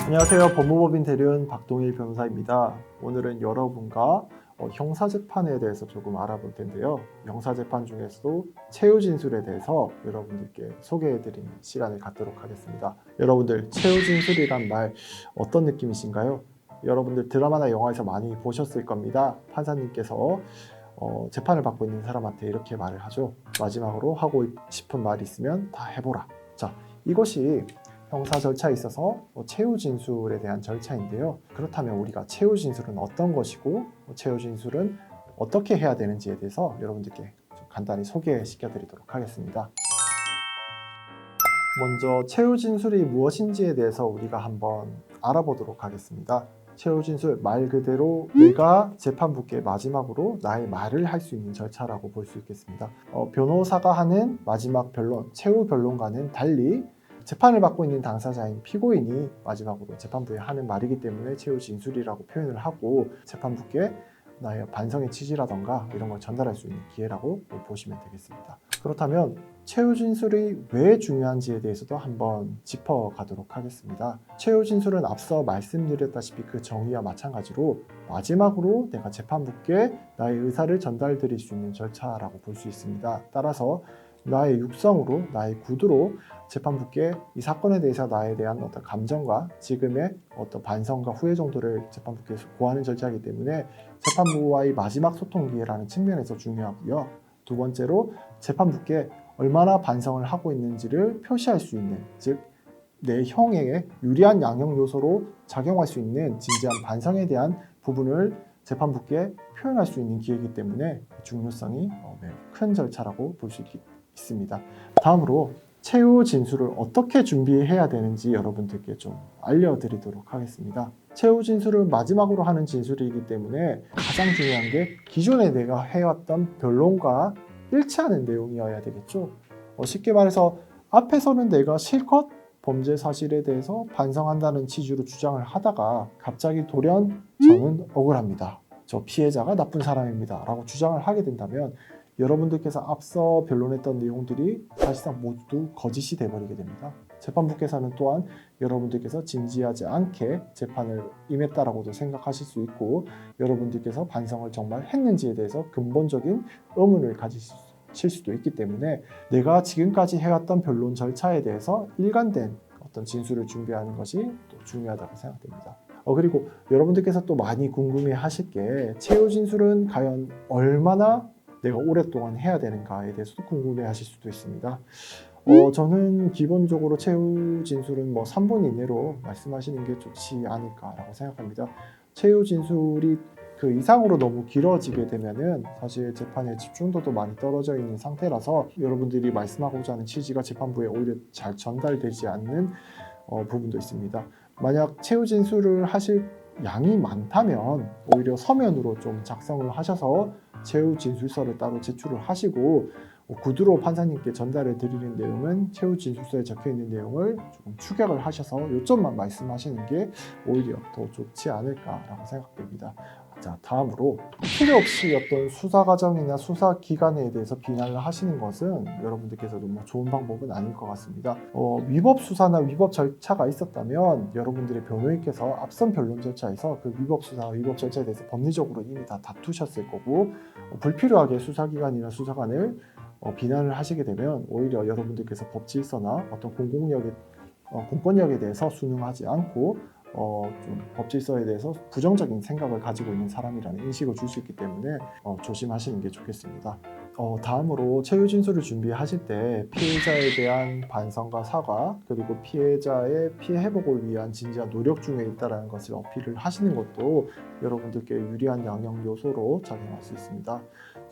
안녕하세요. 법무법인 대리운 박동일 변호사입니다. 오늘은 여러분과 형사재판에 대해서 조금 알아볼 텐데요. 형사재판 중에서도 최후진술에 대해서 여러분들께 소개해드리는 시간을 갖도록 하겠습니다. 여러분들 최후진술이란 말 어떤 느낌이신가요? 여러분들 드라마나 영화에서 많이 보셨을 겁니다. 판사님께서 재판을 받고 있는 사람한테 이렇게 말을 하죠. 마지막으로 하고 싶은 말이 있으면 다 해보라. 자, 이것이 형사 절차에 있어서 최후 진술에 대한 절차인데요. 그렇다면 우리가 최후 진술은 어떤 것이고 최후 진술은 어떻게 해야 되는지에 대해서 여러분들께 좀 간단히 소개시켜 드리도록 하겠습니다. 먼저 최후 진술이 무엇인지에 대해서 우리가 한번 알아보도록 하겠습니다. 최후 진술 말 그대로 내가 재판부께 마지막으로 나의 말을 할 수 있는 절차라고 볼 수 있겠습니다. 변호사가 하는 마지막 변론, 최후 변론과는 달리 재판을 받고 있는 당사자인 피고인이 마지막으로 재판부에 하는 말이기 때문에 최후 진술이라고 표현을 하고 재판부께 나의 반성의 취지라던가 이런 걸 전달할 수 있는 기회라고 보시면 되겠습니다. 그렇다면 최후 진술이 왜 중요한지에 대해서도 한번 짚어가도록 하겠습니다. 최후 진술은 앞서 말씀드렸다시피 그 정의와 마찬가지로 마지막으로 내가 재판부께 나의 의사를 전달드릴 수 있는 절차라고 볼 수 있습니다. 따라서 나의 육성으로, 나의 구두로 재판부께 이 사건에 대해서 나에 대한 어떤 감정과 지금의 어떤 반성과 후회 정도를 재판부께 고하는 절차이기 때문에 재판부와의 마지막 소통 기회라는 측면에서 중요하고요. 두 번째로 재판부께 얼마나 반성을 하고 있는지를 표시할 수 있는, 즉 내 형에 유리한 양형 요소로 작용할 수 있는 진지한 반성에 대한 부분을 재판부께 표현할 수 있는 기회이기 때문에 중요성이 매우 큰 절차라고 볼 수 있습니다. 다음으로 최후 진술을 어떻게 준비해야 되는지 여러분들께 좀 알려드리도록 하겠습니다. 최후 진술은 마지막으로 하는 진술이기 때문에 가장 중요한 게 기존에 내가 해왔던 변론과 일치하는 내용이어야 되겠죠. 쉽게 말해서 앞에서는 내가 실컷 범죄 사실에 대해서 반성한다는 취지로 주장을 하다가 갑자기 돌연 저는 억울합니다. 저 피해자가 나쁜 사람입니다. 라고 주장을 하게 된다면 여러분들께서 앞서 변론했던 내용들이 사실상 모두 거짓이 돼버리게 됩니다. 재판부께서는 또한 여러분들께서 진지하지 않게 재판을 임했다라고도 생각하실 수 있고 여러분들께서 반성을 정말 했는지에 대해서 근본적인 의문을 가지실 수도 있기 때문에 내가 지금까지 해왔던 변론 절차에 대해서 일관된 어떤 진술을 준비하는 것이 또 중요하다고 생각됩니다. 그리고 여러분들께서 또 많이 궁금해 하실 게 최후 진술은 과연 얼마나 내가 오랫동안 해야 되는가에 대해서도 궁금해 하실 수도 있습니다. 저는 기본적으로 최후 진술은 3분 이내로 말씀하시는 게 좋지 않을까라고 생각합니다. 최후 진술이 그 이상으로 너무 길어지게 되면은 사실 재판의 집중도도 많이 떨어져 있는 상태라서 여러분들이 말씀하고자 하는 취지가 재판부에 오히려 잘 전달되지 않는 부분도 있습니다. 만약 최후 진술을 하실 양이 많다면 오히려 서면으로 좀 작성을 하셔서 최후 진술서를 따로 제출을 하시고 구두로 판사님께 전달해 드리는 내용은 최후 진술서에 적혀 있는 내용을 조금 축약을 하셔서 요점만 말씀하시는 게 오히려 더 좋지 않을까라고 생각됩니다. 자, 다음으로 필요 없이 어떤 수사 과정이나 수사 기간에 대해서 비난을 하시는 것은 여러분들께서도 좋은 방법은 아닐 것 같습니다. 위법 수사나 위법 절차가 있었다면 여러분들의 변호인께서 앞선 변론 절차에서 그 위법 수사와 위법 절차에 대해서 법리적으로 이미 다 다투셨을 거고 불필요하게 수사기관이나 수사관을 비난을 하시게 되면 오히려 여러분들께서 법 질서나 어떤 공권력에 대해서 순응하지 않고 좀 법 질서에 대해서 부정적인 생각을 가지고 있는 사람이라는 인식을 줄 수 있기 때문에 조심하시는 게 좋겠습니다. 다음으로 최후 진술을 준비하실 때 피해자에 대한 반성과 사과 그리고 피해자의 피해 회복을 위한 진지한 노력 중에 있다는 것을 어필을 하시는 것도 여러분들께 유리한 양형 요소로 작용할 수 있습니다.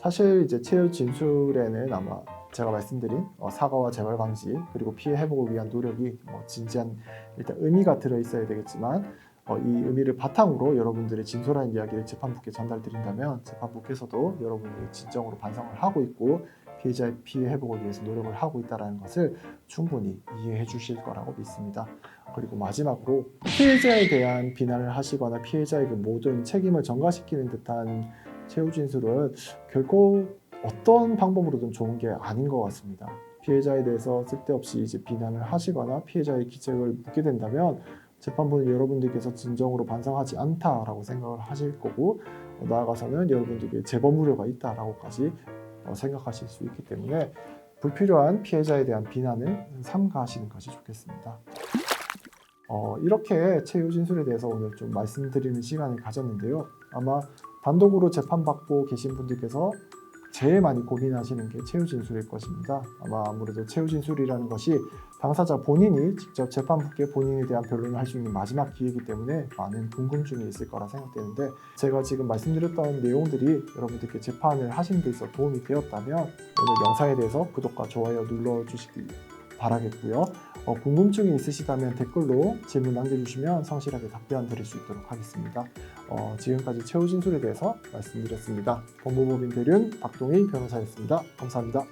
사실 이제 최후 진술에는 아마 제가 말씀드린 사과와 재발 방지 그리고 피해 회복을 위한 노력이 진지한 일단 의미가 들어 있어야 되겠지만 이 의미를 바탕으로 여러분들의 진솔한 이야기를 재판부께 전달드린다면 재판부께서도 여러분들이 진정으로 반성을 하고 있고 피해자의 피해 회복을 위해서 노력을 하고 있다는 것을 충분히 이해해 주실 거라고 믿습니다. 그리고 마지막으로 피해자에 대한 비난을 하시거나 피해자의 그 모든 책임을 전가시키는 듯한 최후 진술은 결코 어떤 방법으로든 좋은 게 아닌 것 같습니다. 피해자에 대해서 쓸데없이 이제 비난을 하시거나 피해자의 기책을 묻게 된다면 재판부는 여러분들께서 진정으로 반성하지 않다라고 생각을 하실 거고, 나아가서는 여러분들에게 재범 우려가 있다라고까지 생각하실 수 있기 때문에 불필요한 피해자에 대한 비난은 삼가하시는 것이 좋겠습니다. 이렇게 최후 진술에 대해서 오늘 좀 말씀드리는 시간을 가졌는데요. 아마 단독으로 재판받고 계신 분들께서 제일 많이 고민하시는 게 최후 진술일 것입니다. 아마 아무래도 최후 진술이라는 것이 당사자 본인이 직접 재판부께 본인에 대한 변론을 할 수 있는 마지막 기회이기 때문에 많은 궁금증이 있을 거라 생각되는데, 제가 지금 말씀드렸던 내용들이 여러분들께 재판을 하시는 데 있어 도움이 되었다면 오늘 영상에 대해서 구독과 좋아요 눌러주시기 바라겠고요. 궁금증이 있으시다면 댓글로 질문 남겨주시면 성실하게 답변 드릴 수 있도록 하겠습니다. 지금까지 최후 진술에 대해서 말씀드렸습니다. 법무법인 대륜 박동희 변호사였습니다. 감사합니다.